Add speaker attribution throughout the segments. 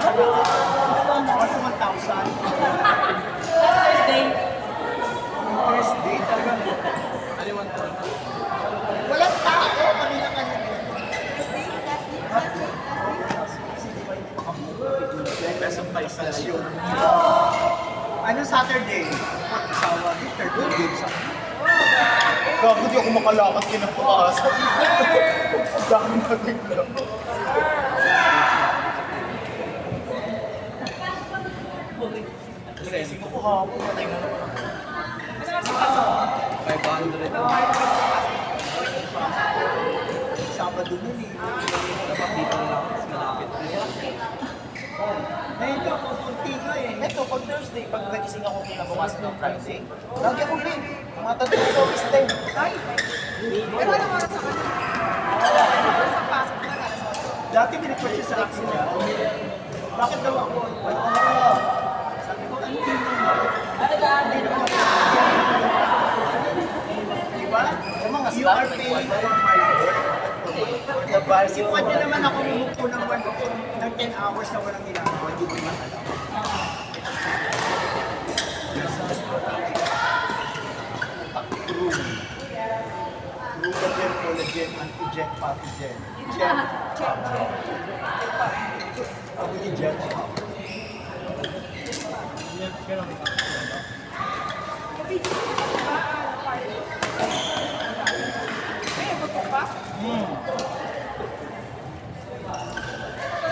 Speaker 1: Ano 1,000?
Speaker 2: Thursday.
Speaker 1: Thursday talaga. Walang tao, kanina-kanina. Best of Paisasyon. Ano Saturday? Sawa, third games ako. Gago, di ako makalakad kinabukasan. Ang dami na bigla. Kasi ko hapon, patay na naman ako. 500. Sabado nun eh.
Speaker 3: Dapat dito na lang, mas malapit.
Speaker 1: Ngayon ka, kunti nga eh. Ito, pag Thursday, pag nagising ako kinabukasan ng Friday, lagi ako late. Matatuloy sa office time. Ay!
Speaker 2: Pero ano oras ako? Sa pasok na lang.
Speaker 1: Dati pinipurchase sa akin niya. Bakit daw ako? Sabi ko, ang team mo. Diba? You are paying for my work. Diba? Sipuan niyo naman ako mumupo ng 10 hours na walang ginagawa. Hindi ko naman alam. True. True collagen, collagen, anti-jet, pathogen. Jet. Ako ni Jet.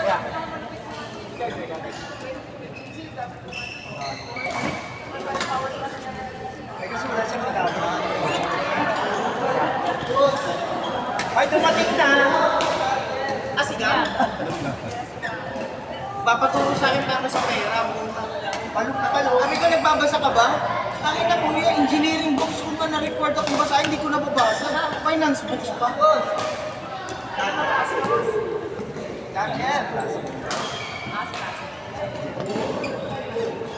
Speaker 1: Yeah. Ay, kasi wala siyang magagawa. Ay, dumating na! Ah, siga?
Speaker 4: Papaturo sa akin paano sa pera.
Speaker 1: Palok na palok.
Speaker 4: Sabi ko, nagbabasa ka ba? Bakit na kuya, engineering books kung nga na-record akong basahin, hindi ko nababasa. Finance books pa.
Speaker 1: Daniel!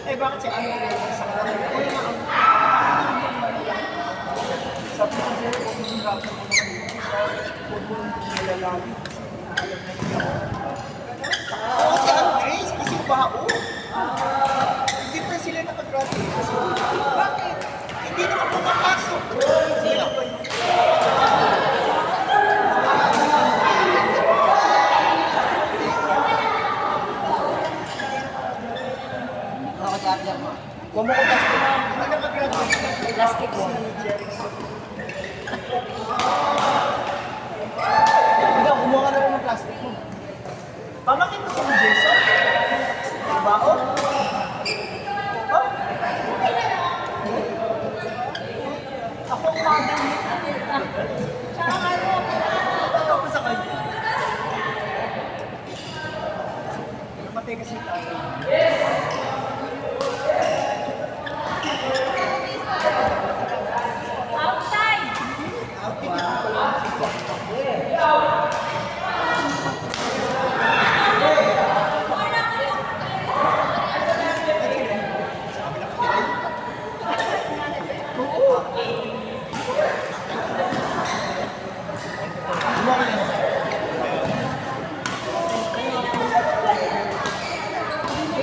Speaker 1: Eh, bakit si Ano sa kanya? Sabi ko siya, kung hindi ka ako huwag mo nilalami. Oo, si Andres, kasi bao. Hindi pa sila nakagraduate kasi. Bakit? Hindi naman pumapasok. Sino ba yun? Kung mo ko plastic, hindi nakagraduate. Plastic mo. Ikaw, kumuha ka naman ng plastic mo. Pamakin mo si Jason. Bao? Oh? Ako ang mother mo. Tsaka ano? Ano ko sa kanya? Namatay kasi tayo.
Speaker 2: Outside!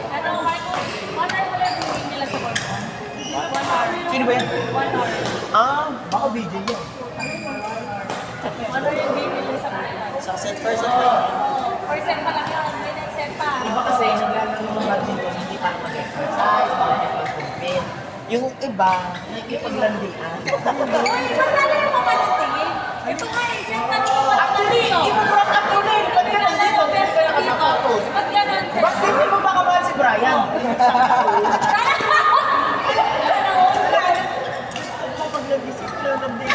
Speaker 2: Ano, Marcos? 1 hour wala yung gawin nila sa Borcon? 1 hour.
Speaker 1: Sino ba yan?
Speaker 2: 1 hour.
Speaker 1: Ah, baka VJ yan.
Speaker 2: 1 hour yung game nila sa Borcon.
Speaker 4: Sa set person pa yun.
Speaker 2: Percent pa lang yun. May nag-set pa.
Speaker 4: Iba kasi, naglalaro ng badminton, hindi para mag-exercise, para mag-compete. Yung iba, nakikipaglandian.
Speaker 2: Magkala yung mga tingin. Ito nga eh, sir,
Speaker 4: Actually, even from actually, ba't ka nandito? Ba't ka nakasapatos?
Speaker 2: Ba't ganun, sir?
Speaker 4: Ba't hindi mo ba kamahal si Brian? Kapag-lagisip na ng day.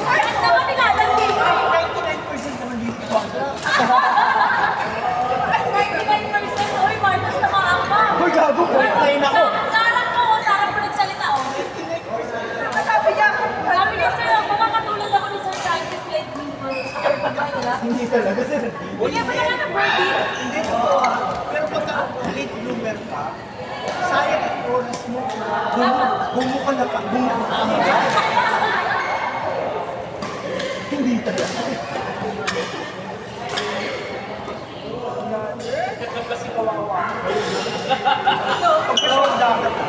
Speaker 2: Bakit naman nilalandi?
Speaker 4: 99% naman dito ba?
Speaker 2: 99%. Uy, Marcos na maama.
Speaker 1: Uy, gago po. Ayun ako.
Speaker 2: Sa harap ko nagsalita, oh. Sabi niya, sir, ako makatulad ako ni Sir Francis Ledwin.
Speaker 1: Hindi talaga, sir.
Speaker 2: Hindi ba naman ang birthday?
Speaker 1: Hindi ko. Pero pagka late bloomer ka, sayang ang oras mo. Bumuka na ka. Bumuka ka. Hindi talaga. kasi kawawa. Pag handa ka na.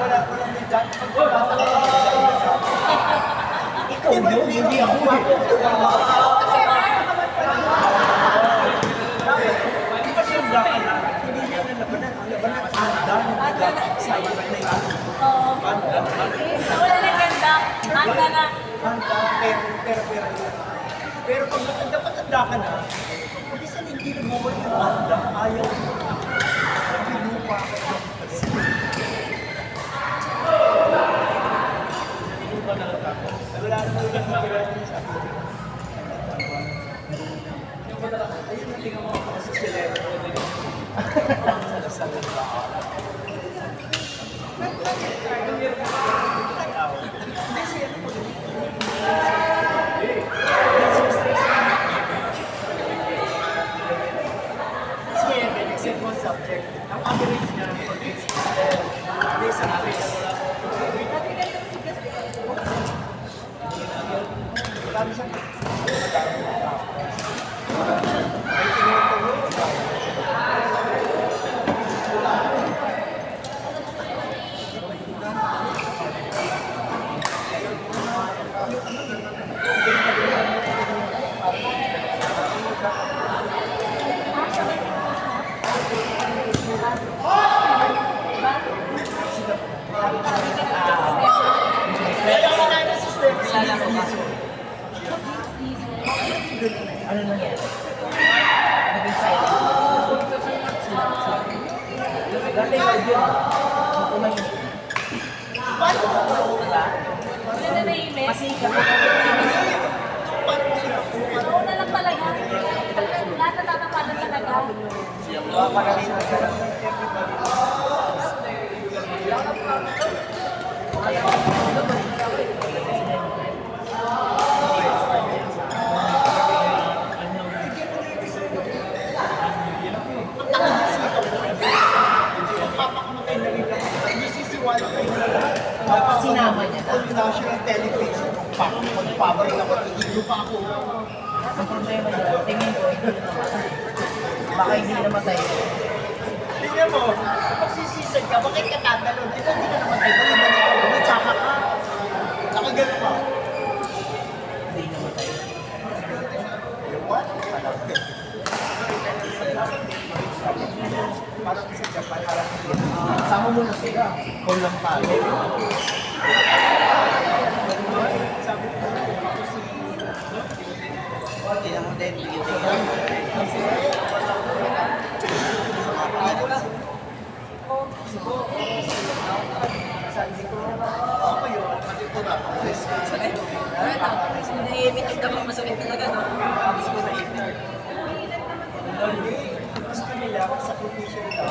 Speaker 1: Wala may dyan. Pag handa ka na. Ikaw yun, hindi ako. Hindi kasi handa ka na. Hindi niya na labanan. Ang labanan, handa. Sayang na yun.
Speaker 2: Oo. Wala na ganda. Handa na.
Speaker 1: Handa, pero. Pero pag dapat handa ka na, minsan hindi nag-work yung handa, ayaw. Nagpinupa ka. Wala naman yung nakikira sa akin. Ayun, natingnan mo ako sa silero. Sa lasal ng baka. Hindi siya ano po. Except one subject. Ang average niya ng pag-grades is sa average. Marami siyang
Speaker 4: Ano nangyari? Naging silent. Dati live yun. Makumay yun. Diba?
Speaker 2: Wala na naiimik.
Speaker 4: Masika.
Speaker 2: Oo na lang talaga. Lahat natatapalan talaga.
Speaker 4: Sinama niya na.
Speaker 1: national television. Magpapabay ako, tigilo pa ako.
Speaker 4: Ang problema niya, tingin ko, hindi na namatay. Baka hindi namatay.
Speaker 1: Tingnan mo, magsisisig ka, bakit ka tatalon? Ito hindi ka namatay, balik ka, nagsaka ka. Nakagano ka.
Speaker 4: Hindi namatay.
Speaker 1: What? Parang sa Japan, parang
Speaker 4: Sama mo na sila.
Speaker 1: call lang tayo. Sabi ko, ako si...
Speaker 4: Hindi naman din.
Speaker 1: Sabi ko, ako yun, pati ko na ako.
Speaker 4: Naiimitin ka bang masakit talaga, no?
Speaker 1: Gusto ko na ipin. Gusto nila, sa profession nila,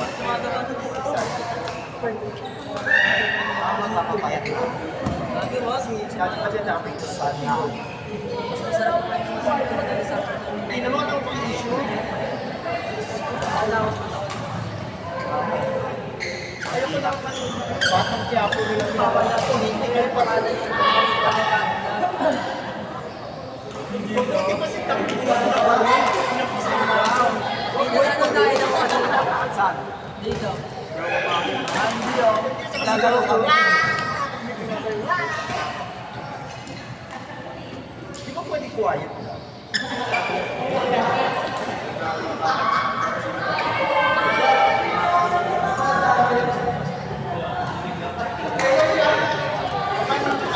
Speaker 1: magpapapayat na. Kasi dati pa dyan namin ito sa atin. Hindi naman ako pang-issue. Ayoko lang batang Quiapo nila pinapala ito. Hindi kayo parada yun. Hindi kasi takbuhan na kami.
Speaker 4: Wala nang tayo ng ano.
Speaker 1: Saan?
Speaker 4: Dito.
Speaker 1: Hindi o. Gagawin ko. Di ba pwede quiet lang?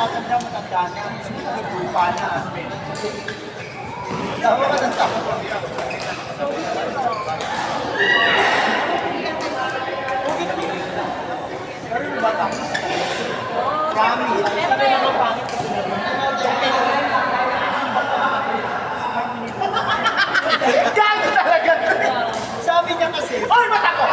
Speaker 1: Matanda na, nagpupa na. Tawa ka ng tawa. Okay na. Pero yung bata ko sa Rami, hindi naman pangit kasi gago talaga. Sabi niya kasi, oy, mata ko!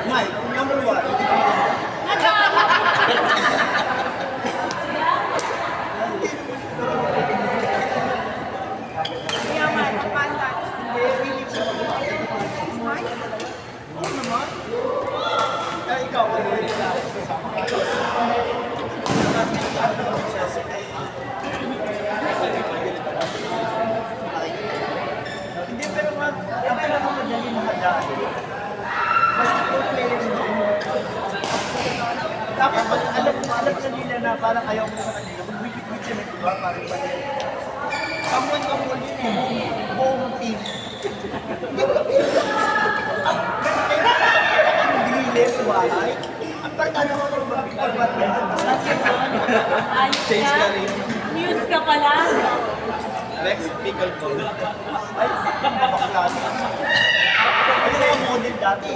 Speaker 1: Mike, number one. Oo naman. Ay, ikaw, ano yun? na parang ayaw mo sa kanila, mag-wikit-wikit siya ng iba, parang ba niya. Someone ka mo din eh, buong team. Hindi mo kapit. Ang gilid sa bahay. Ang barkada mo ng pagbabat niya.
Speaker 2: Ayos
Speaker 3: Change
Speaker 2: ka.
Speaker 3: ka rin.
Speaker 2: News ka pala.
Speaker 3: Next, pickle ko.
Speaker 1: Ay, bakla. Ano na yung model dati?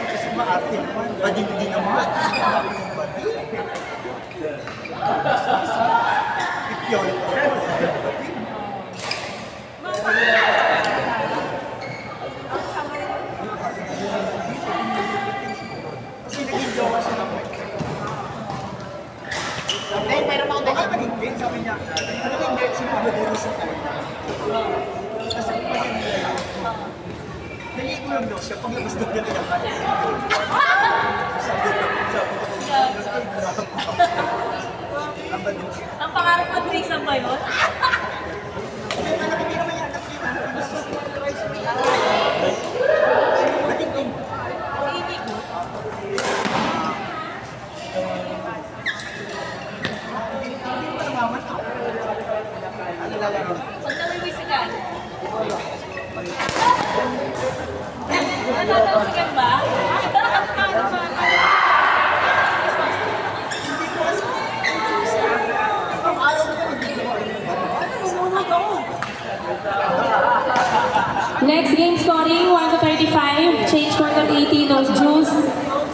Speaker 1: Kasi maarte naman. Bading-di naman. Ipyon. Kasi naging jowa siya ng eh, meron ako baka magiging, sabi niya, ano yung hindi, siguro din sa kanya. Kasi pag nila, naligo lang daw siya, paglabas daw niya tinakay.
Speaker 2: Ang pangarap mo, threesome ba yun?
Speaker 1: Hindi naman yan, Bating-ting.
Speaker 2: Si Inigo.
Speaker 1: Hindi mo namaman ako. Ano lalaro?
Speaker 2: Pag namimisigan. Natatawsigan ba?
Speaker 5: Next game scoring 1 to 35, change court at 80, no juice.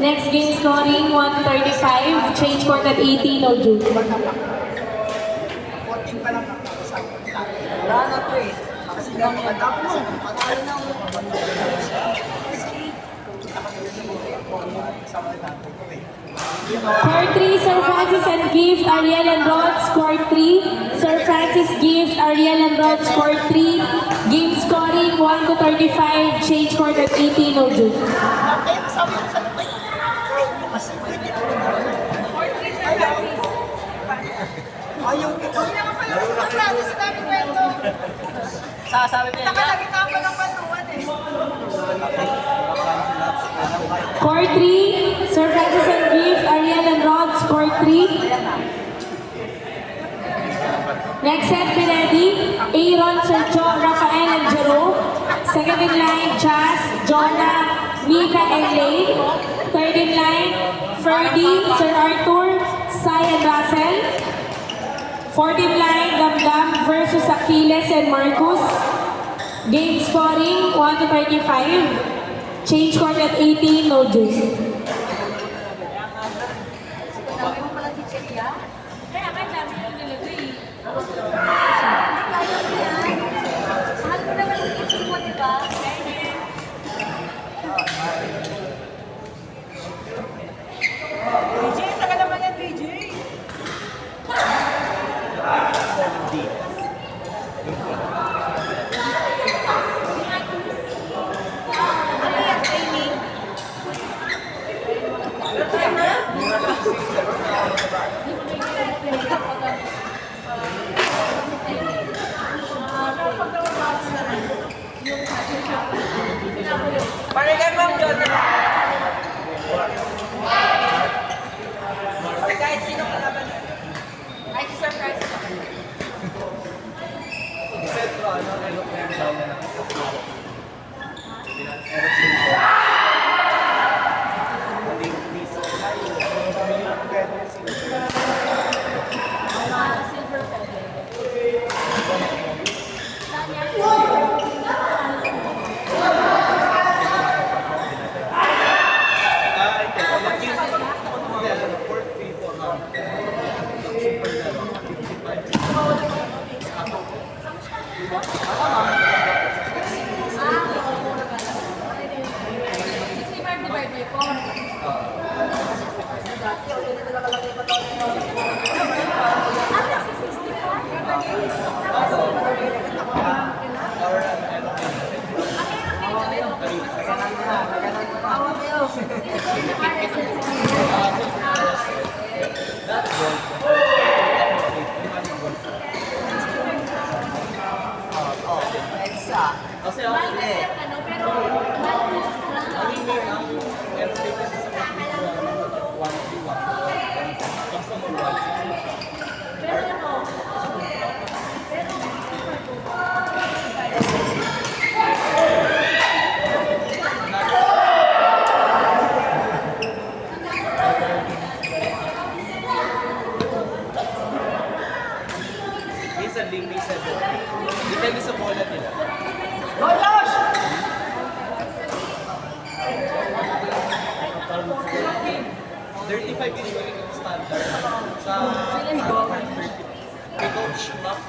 Speaker 5: Next game scoring 1 to 35, change court at 80, no juice.
Speaker 1: 14 pa lang ang kasama ko nila. Wala na to eh. Kasi napakadami sa patalo na ako.
Speaker 5: Court 3, Sir Francis and Gift, Ariel and Rods, court 3. Sir Francis, Gift, Ariel and Rods, court 3. Game scoring 1 to 35, change court at 80, no juice.
Speaker 1: Eh, sabi ko sa labay. Kasi pwede na rin ako. Ayaw kita. Hindi naman pala sa klase sa dami kwento.
Speaker 2: Sasabi niya.
Speaker 1: Saka lagi tapo ng pantuan eh.
Speaker 5: Court 3, Sir Francis and Gift, Ariel and Rods, court 3. Next set, be ready. Aaron, Sergio, Rafael, and Jerome. Second in line, Jazz, Jonah, Mika, and Lane. Third in line, Ferdy, Sir Arthur, Sai, and Russell. Fourth in line, Damdam versus Achilles and Marcus. Game scoring 1 to 35. Change court at 80, no juice.
Speaker 2: Kaya ka namin yung nilagay.
Speaker 6: Mahal mo naman yung kitchen mo, di ba?
Speaker 1: DJ, taga naman yan, DJ.
Speaker 6: Ano yan, training?
Speaker 1: Parigan ma'am, John. Kahit sino kalaban.
Speaker 6: Ay, si Sir Francis.
Speaker 2: Silver feather.
Speaker 3: 35 is yung standard. Sa kay Coach Max,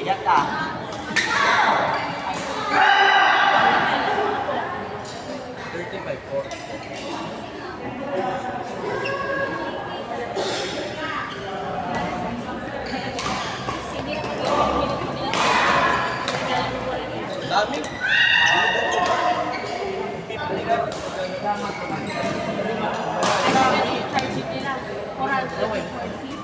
Speaker 4: Iyak ka.
Speaker 3: 35 40. Dami.
Speaker 2: Charging nila. 440.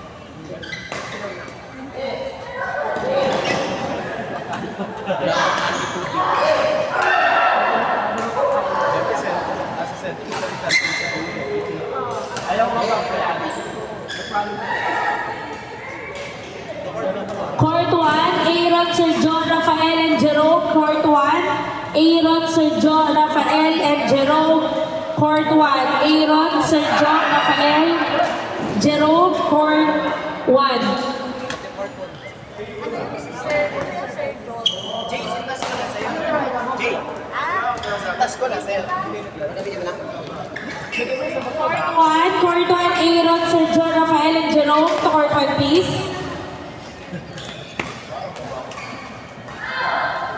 Speaker 4: Ayaw mo ba pala?
Speaker 5: Court 1, Aaron, Sir John, Rafael, and Jerome. Court 1, Aaron, Sir John, Rafael, and Jerome. Court 1, Aaron, Sir John, Rafael, Jerome. Court 1.
Speaker 4: Jay, sintas ko na sa'yo. Jay. Sintas ko na sa'yo. Nagabigyan mo na.
Speaker 5: Court 1, Aaron, Sir John, Rafael, and Jerome. To Court 1, please.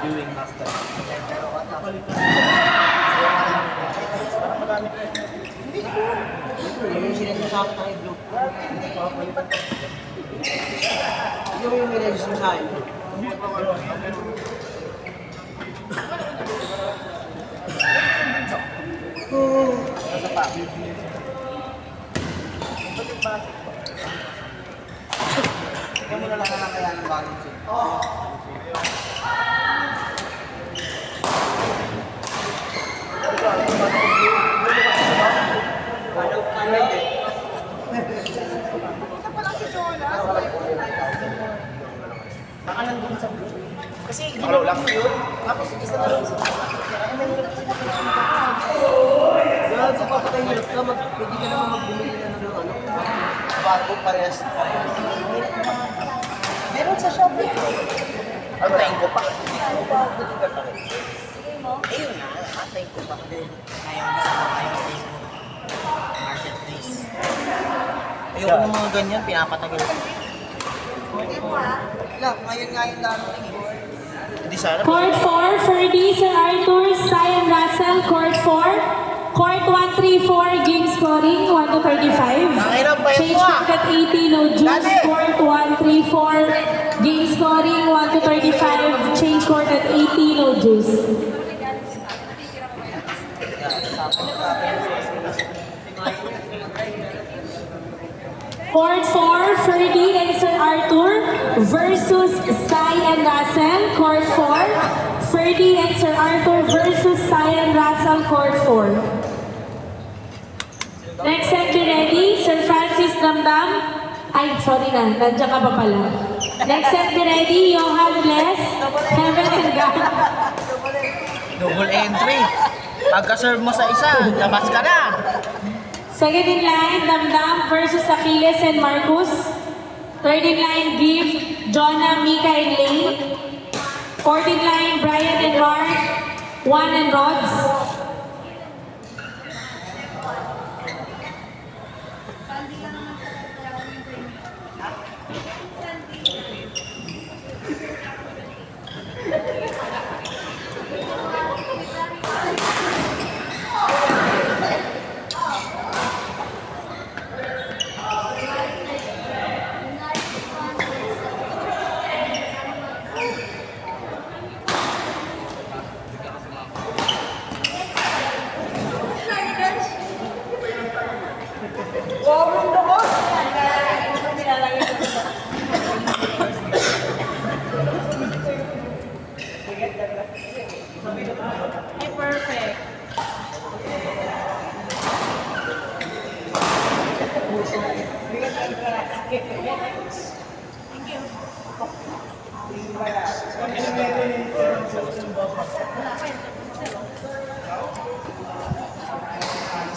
Speaker 3: Viewing master.
Speaker 4: Yung sinasama tayo group. Yung minagis mo sa akin. Ikaw mo na lang kaya ng bagong suit. Baka nandun sa group. Kasi ginawa lang yun. Tapos isa na lang sa Dahil sa papatahirap ka, pwede ka naman magbumili na ng ano, bago parehas. Meron sa Shopee. Antayin ko pa. Buti ka pa rin. Ayun na, antayin ko pa. Ayaw na sa Facebook. Marketplace. Ayoko ng mga ganyan, pinapatagal ko. Wala, ngayon lang. Hindi sana.
Speaker 5: Court 4, Ferdy, Sir Arthur, Cyan Russell. Court 4. Court 134, game scoring 1 to 35.
Speaker 4: Nakairam pa yun
Speaker 5: Change
Speaker 4: mo, ah.
Speaker 5: court at 80, no juice.
Speaker 4: Dali.
Speaker 5: Court 134, game scoring 1 to 35. Change court at 80, no juice. Court 4, Ferdy and Sir Arthur versus Sai and Russell. Court 4, Ferdy and Sir Arthur versus Sai and Russell. Court 4. Next set, be ready. Sir Francis Damdam. Ay, sorry na. Nandiyan ka pa pala. Next set, be ready. Johan Bless. Kevin and God.
Speaker 4: Double entry. Pagka-serve mo sa isa, labas ka na.
Speaker 5: Second in line, Damdam versus Achilles and Marcus. Third in line, Give, Jonah, Mika, and Lane. Fourth in line, Brian and Mark, Juan and Rods.
Speaker 2: Ay, perfect. Thank you.